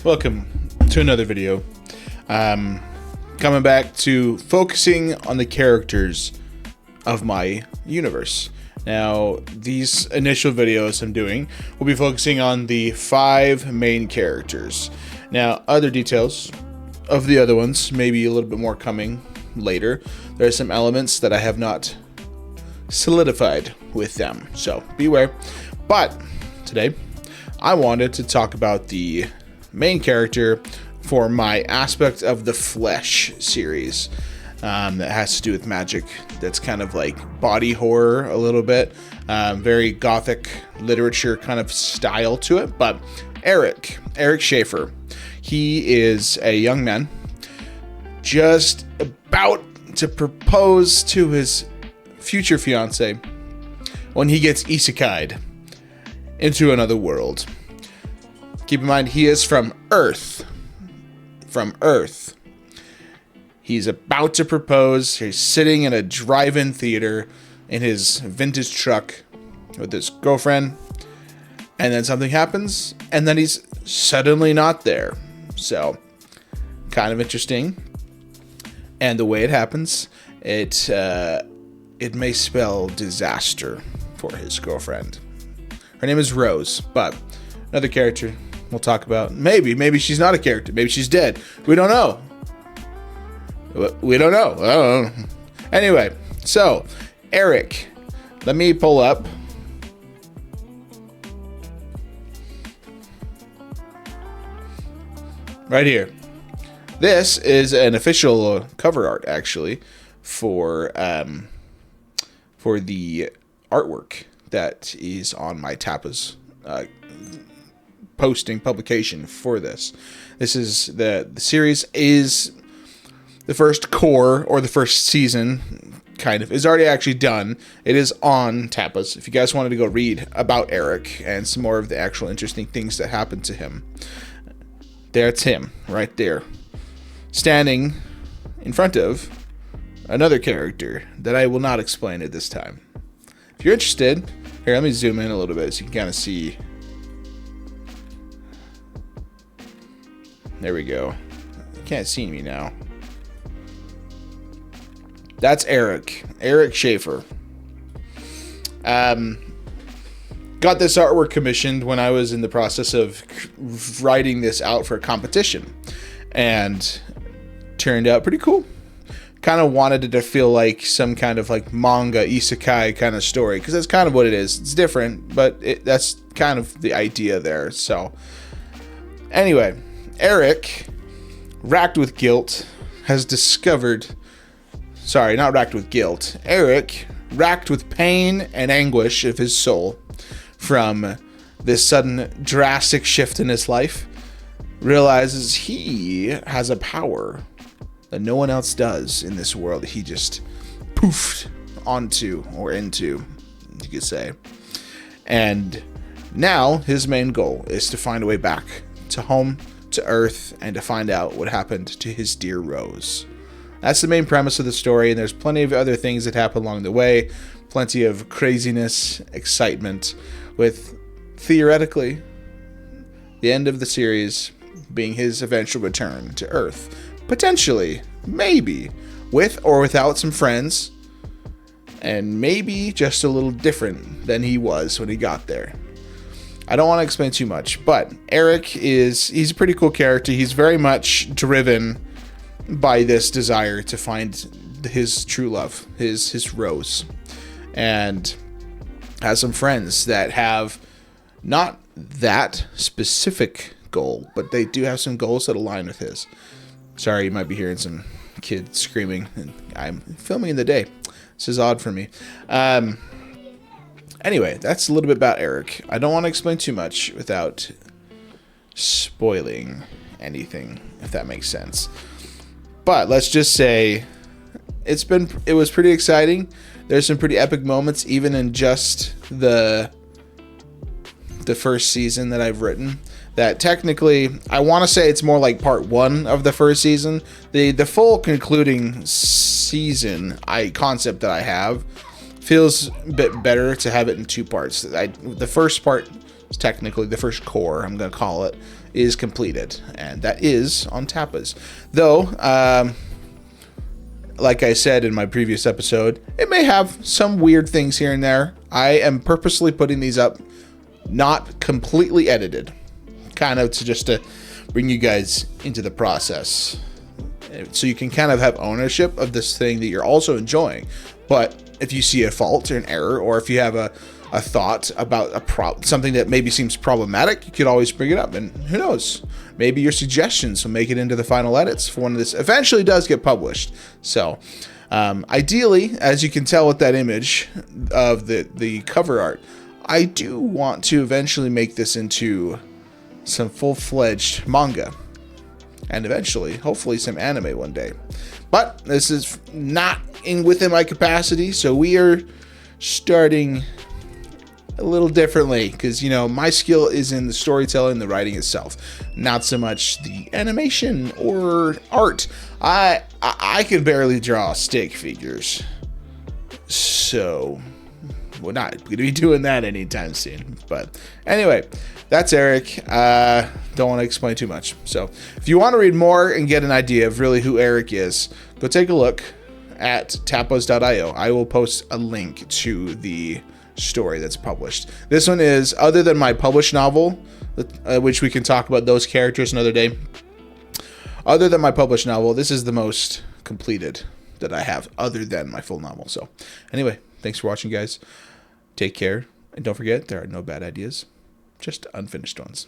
Welcome to another video. Coming back to focusing on the characters of my universe. Now, these initial videos I'm doing will be focusing on the 5 main characters. Now, other details of the other ones, maybe a little bit more coming later. There are some elements that I have not solidified with them, so beware. But today, I wanted to talk about the main character for my Aspect of the Flesh series that has to do with magic. That's kind of like body horror a little bit, very gothic literature kind of style to it. But Eric Schaefer, he is a young man just about to propose to his future fiancé when he gets isekai'd into another world. Keep in mind, he is from Earth. He's about to propose. He's sitting in a drive-in theater in his vintage truck with his girlfriend. And then something happens, and then he's suddenly not there. So, kind of interesting. And the way it happens, it may spell disaster for his girlfriend. Her name is Rose, but another character we'll talk about. Maybe she's not a character. Maybe she's dead. We don't know. Anyway, so Eric, let me pull up. Right here. This is an official cover art, actually, for the artwork that is on my Tapas posting publication for this. This is the series is the first core, or the first season, kind of, is already actually done. It is on Tapas. If you guys wanted to go read about Eric and some more of the actual interesting things that happened to him, that's him right there, standing in front of another character that I will not explain at this time. If you're interested, here, let me zoom in a little bit so you can kind of see. There we go. You can't see me now. That's Eric Schaefer. Got this artwork commissioned when I was in the process of writing this out for a competition, and turned out pretty cool. Kind of wanted it to feel like some kind of like manga isekai kind of story, because that's kind of what it is. It's different, but that's kind of the idea there. So anyway, Eric, racked with guilt, has discovered... Sorry, not racked with guilt. Eric, racked with pain and anguish of his soul from this sudden drastic shift in his life, realizes he has a power that no one else does in this world. He just poofed onto, or into, you could say. And now his main goal is to find a way back to home, to Earth, and to find out what happened to his dear Rose. That's the main premise of the story, and there's plenty of other things that happen along the way. Plenty of craziness, excitement, with, theoretically, the end of the series being his eventual return to Earth. Potentially, maybe, with or without some friends, and maybe just a little different than he was when he got there. I don't want to explain too much, but Eric he's a pretty cool character. He's very much driven by this desire to find his true love, his Rose, and has some friends that have not that specific goal, but they do have some goals that align with his. Sorry, you might be hearing some kids screaming, and I'm filming in the day. This is odd for me. Anyway, that's a little bit about Eric. I don't want to explain too much without spoiling anything, if that makes sense. But let's just say it was pretty exciting. There's some pretty epic moments, even in just the first season that I've written. That technically, I want to say it's more like part 1 of the first season. The full concluding season concept that I have feels a bit better to have it in 2 parts. The first part is technically the first core, I'm going to call it, is completed, and that is on Tapas. Though, like I said in my previous episode, it may have some weird things here and there. I am purposely putting these up not completely edited, kind of to bring you guys into the process, so you can kind of have ownership of this thing that you're also enjoying. But if you see a fault or an error, or if you have a thought about something that maybe seems problematic, you could always bring it up, and who knows, maybe your suggestions will make it into the final edits for when this eventually does get published. So ideally, as you can tell with that image of the cover art, I do want to eventually make this into some full-fledged manga, and eventually, hopefully, some anime one day. But this is not within my capacity, so we are starting a little differently, because, you know, my skill is in the storytelling, the writing itself, not so much the animation or art. I can barely draw stick figures, so we're not going to be doing that anytime soon. But anyway, that's Eric. Don't want to explain too much. So if you want to read more and get an idea of really who Eric is, go take a look at tapas.io. I will post a link to the story that's published. This one is, other than my published novel, which we can talk about those characters another day. Other than my published novel, this is the most completed that I have, other than my full novel. So anyway, thanks for watching, guys. Take care, and don't forget, there are no bad ideas, just unfinished ones.